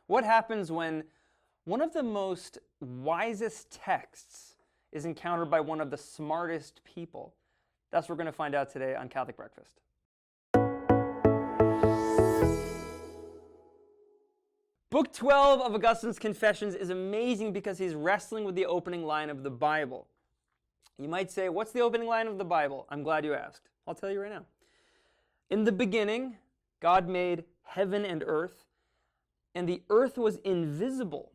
What happens when one of the most wisest texts is encountered by one of the smartest people? That's what we're going to find out today on Catholic Breakfast. Book 12 of Augustine's Confessions is amazing because he's wrestling with the opening line of the Bible. You might say, what's the opening line of the Bible? I'm glad you asked. I'll tell you right now. In the beginning, God made heaven and earth, and the earth was invisible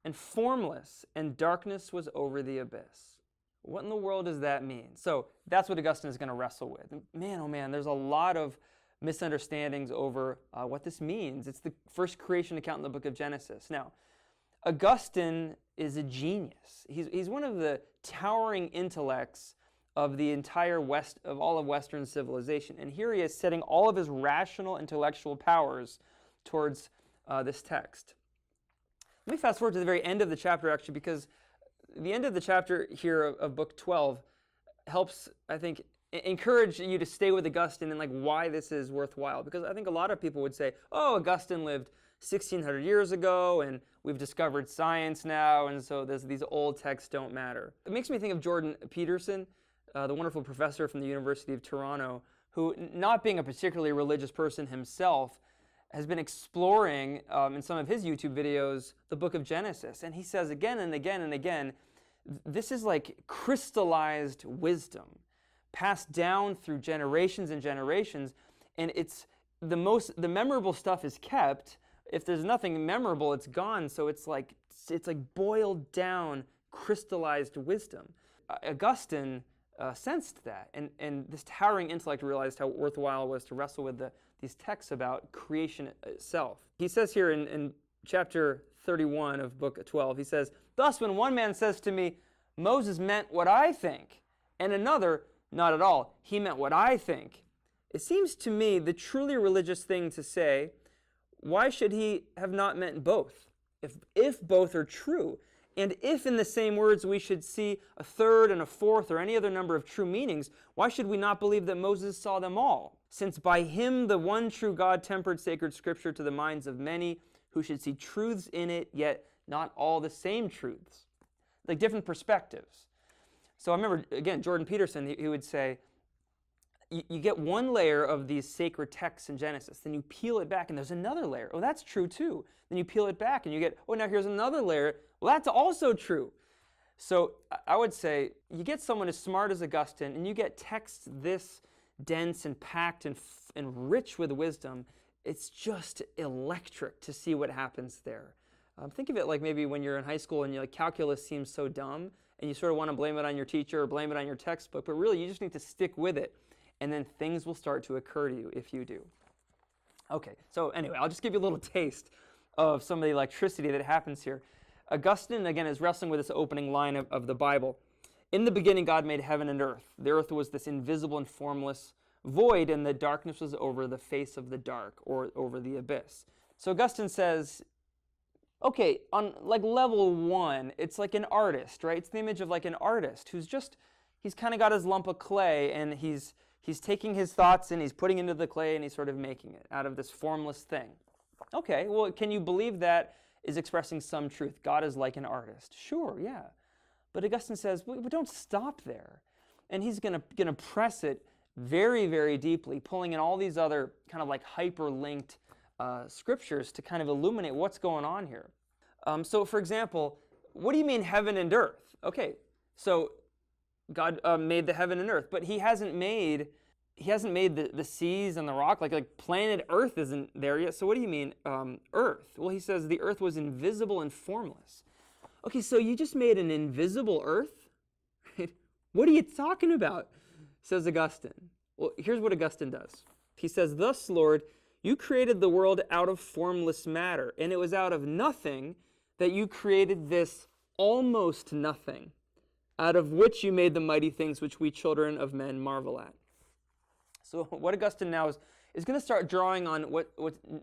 and formless, and darkness was over the abyss. What in the world does that mean? So that's what Augustine is going to wrestle with. And man, oh man, there's a lot of misunderstandings over what this means. It's the first creation account in the book of Genesis. Now, Augustine is a genius. He's one of the towering intellects of the entire West, of all of Western civilization. And here he is setting all of his rational intellectual powers towards this text. Let me fast forward to the very end of the chapter, actually, because the end of the chapter here of book 12 helps, I think, encourage you to stay with Augustine and like why this is worthwhile. Because I think a lot of people would say, oh, Augustine lived 1,600 years ago, and we've discovered science now, and so these old texts don't matter. It makes me think of Jordan Peterson, the wonderful professor from the University of Toronto, who, not being a particularly religious person himself, has been exploring in some of his YouTube videos the book of Genesis. And he says again and again and again, this is like crystallized wisdom, passed down through generations and generations, and it's the memorable stuff is kept. If there's nothing memorable, it's gone. So it's like boiled down, crystallized wisdom. Augustine sensed that, and this towering intellect realized how worthwhile it was to wrestle with these texts about creation itself. He says here in chapter 31 of book 12, he says, "Thus when one man says to me, Moses meant what I think, and another, not at all, he meant what I think, it seems to me the truly religious thing to say, why should he have not meant both? If both are true, and if in the same words we should see a third and a fourth or any other number of true meanings, why should we not believe that Moses saw them all? Since by him the one true God tempered sacred scripture to the minds of many who should see truths in it, yet not all the same truths." Like different perspectives. So I remember, again, Jordan Peterson, he would say, you get one layer of these sacred texts in Genesis, then you peel it back and there's another layer. Oh, that's true too. Then you peel it back and you get, oh, now here's another layer. Well, that's also true. So I would say you get someone as smart as Augustine and you get texts this dense and packed and rich with wisdom. It's just electric to see what happens there. Think of it like maybe when you're in high school and you're like, calculus seems so dumb and you sort of want to blame it on your teacher or blame it on your textbook, but really you just need to stick with it. And then things will start to occur to you if you do. Okay, so anyway, I'll just give you a little taste of some of the electricity that happens here. Augustine, again, is wrestling with this opening line of the Bible. In the beginning, God made heaven and earth. The earth was this invisible and formless void, and the darkness was over the face of the dark, or over the abyss. So Augustine says, okay, on like level one, it's like an artist, right? It's the image of like an artist who's just, he's kind of got his lump of clay, and he's taking his thoughts and he's putting into the clay and he's sort of making it out of this formless thing. Okay, well, can you believe that is expressing some truth? God is like an artist. Sure, yeah. But Augustine says, well, don't stop there. And he's going to press it very, very deeply, pulling in all these other kind of like hyperlinked scriptures to kind of illuminate what's going on here. So, for example, what do you mean heaven and earth? Okay, so God made the heaven and earth, but he hasn't made the seas and the rock, like planet Earth isn't there yet. So what do you mean earth? Well, he says the earth was invisible and formless. Okay, so you just made an invisible earth? What are you talking about? Says Augustine. Well, here's what Augustine does. He says, "Thus, Lord, you created the world out of formless matter, and it was out of nothing that you created this almost nothing, out of which you made the mighty things which we children of men marvel at." So what Augustine now is going to start drawing on what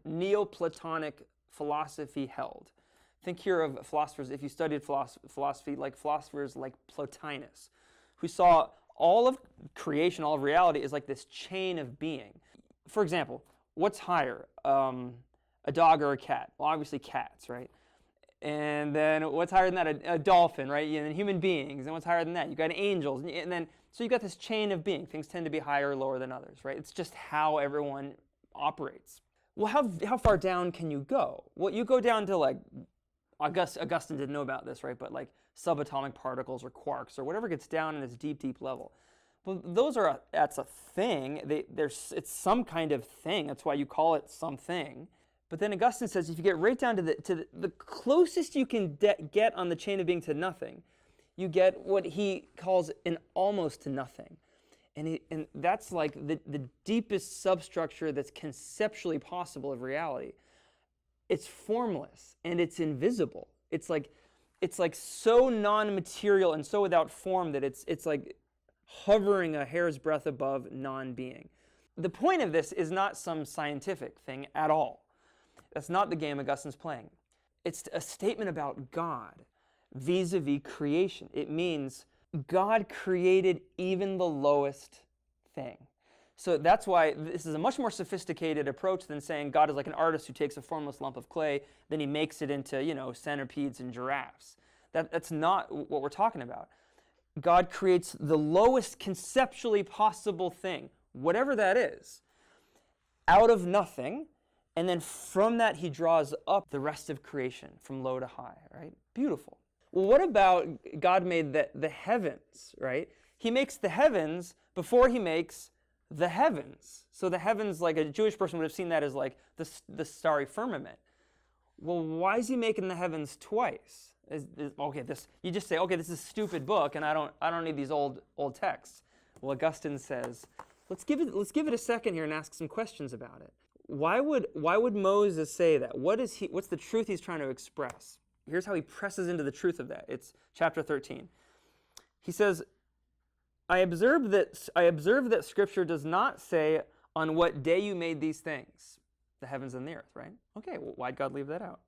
Neoplatonic philosophy held. Think here of philosophers, if you studied philosophy, like philosophers like Plotinus, who saw all of creation, all of reality is like this chain of being. For example, what's higher, A dog or a cat? Well, obviously cats, right? And then what's higher than that? A dolphin, right? And then human beings. And what's higher than that? You got angels. And then, so you got this chain of being. Things tend to be higher or lower than others, right? It's just how everyone operates. Well, how far down can you go? Well, you go down to like, Augustine didn't know about this, right? But like subatomic particles or quarks or whatever gets down in this deep, deep level. Well, that's a thing. It's some kind of thing. That's why you call it something. But then Augustine says if you get right down to the closest you can get on the chain of being to nothing, you get what he calls an almost to nothing. And that's like the deepest substructure that's conceptually possible of reality. It's formless and it's invisible. It's like so non-material and so without form that it's like hovering a hair's breadth above non-being. The point of this is not some scientific thing at all. That's not the game Augustine's playing. It's a statement about God vis-a-vis creation. It means God created even the lowest thing. So that's why this is a much more sophisticated approach than saying God is like an artist who takes a formless lump of clay, then he makes it into, centipedes and giraffes. That's not what we're talking about. God creates the lowest conceptually possible thing, whatever that is, out of nothing. And then from that, he draws up the rest of creation from low to high, right? Beautiful. Well, what about God made the heavens, right? He makes the heavens before he makes the heavens. So the heavens, like a Jewish person would have seen that as like the starry firmament. Well, why is he making the heavens twice? You just say, okay, this is a stupid book, and I don't need these old texts. Well, Augustine says, let's give it a second here and ask some questions about it. Why would Moses say that? What's the truth he's trying to express? Here's how he presses into the truth of that. It's chapter 13. He says, I observe that Scripture does not say on what day you made these things, the heavens and the earth, right? Okay, well, why'd God leave that out?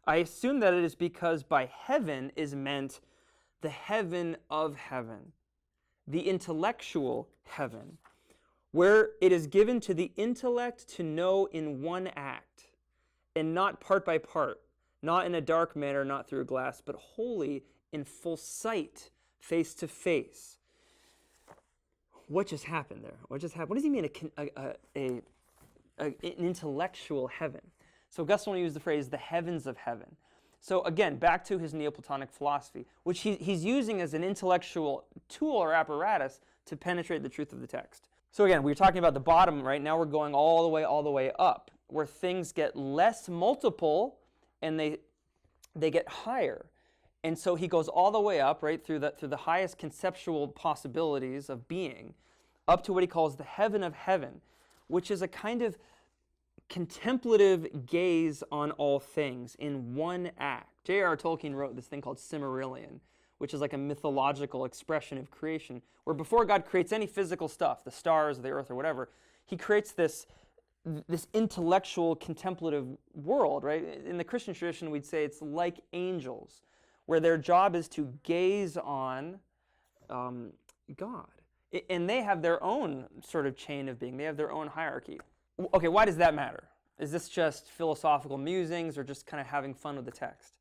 I assume that it is because by heaven is meant the heaven of heaven, the intellectual heaven, where it is given to the intellect to know in one act, and not part by part, not in a dark manner, not through a glass, but wholly in full sight, face to face. What just happened there? What just happened? What does he mean, an intellectual heaven? So Augustine used the phrase, the heavens of heaven. So again, back to his Neoplatonic philosophy, which he's using as an intellectual tool or apparatus to penetrate the truth of the text. So again, we were talking about the bottom, right? Now we're going all the way up, where things get less multiple and they get higher. And so he goes all the way up, right, through the highest conceptual possibilities of being, up to what he calls the heaven of heaven, which is a kind of contemplative gaze on all things in one act. J.R.R. Tolkien wrote this thing called Silmarillion, which is like a mythological expression of creation, where before God creates any physical stuff, the stars, the earth, or whatever, he creates this intellectual, contemplative world, right? In the Christian tradition, we'd say it's like angels, where their job is to gaze on God. And they have their own sort of chain of being. They have their own hierarchy. Okay, why does that matter? Is this just philosophical musings or just kind of having fun with the text?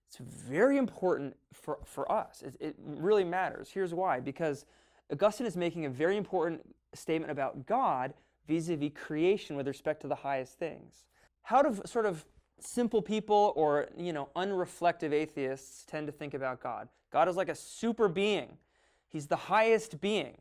It's very important for us. It really matters. Here's why. Because Augustine is making a very important statement about God vis-a-vis creation with respect to the highest things. How do sort of simple people or, unreflective atheists tend to think about God? God is like a super being. He's the highest being.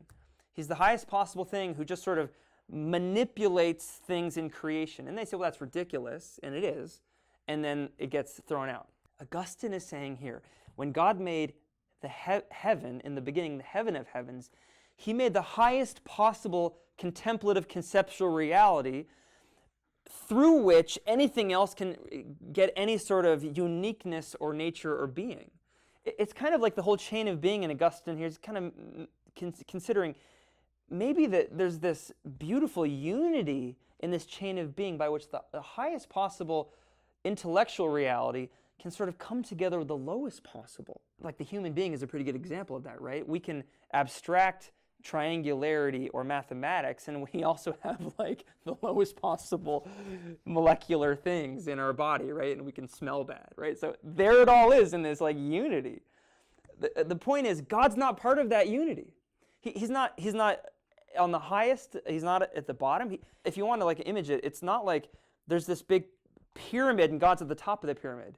He's the highest possible thing who just sort of manipulates things in creation. And they say, well, that's ridiculous, and it is. And then it gets thrown out. Augustine is saying here, when God made the heaven, in the beginning, the heaven of heavens, he made the highest possible contemplative conceptual reality through which anything else can get any sort of uniqueness or nature or being. It's kind of like the whole chain of being in Augustine here is kind of considering maybe that there's this beautiful unity in this chain of being by which the highest possible intellectual reality can sort of come together with the lowest possible. Like the human being is a pretty good example of that, right? We can abstract triangularity or mathematics, and we also have like the lowest possible molecular things in our body, right? And we can smell bad, right? So there it all is in this like unity. The point is, God's not part of that unity. He's not on the highest, he's not at the bottom. If you want to like image it, it's not like there's this big pyramid and God's at the top of the pyramid.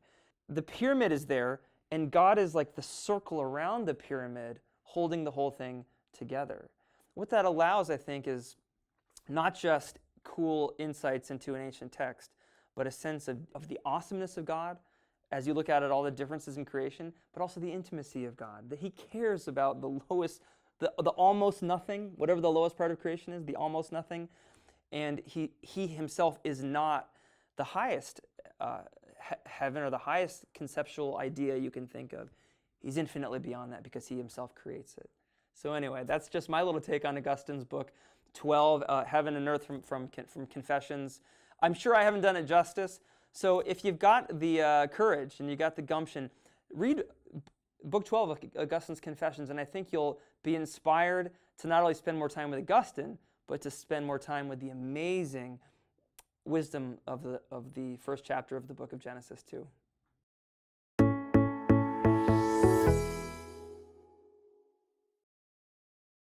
The pyramid is there, and God is like the circle around the pyramid, holding the whole thing together. What that allows, I think, is not just cool insights into an ancient text, but a sense of the awesomeness of God as you look at all the differences in creation, but also the intimacy of God, that he cares about the lowest, the almost nothing, whatever the lowest part of creation is, the almost nothing, and he himself is not the highest heaven or the highest conceptual idea you can think of. He's infinitely beyond that because he himself creates it. So anyway, that's just my little take on Augustine's book 12, Heaven and Earth from Confessions. I'm sure I haven't done it justice. So if you've got the courage and you got the gumption, read book 12 of Augustine's Confessions, and I think you'll be inspired to not only spend more time with Augustine, but to spend more time with the amazing wisdom of the first chapter of the book of Genesis too.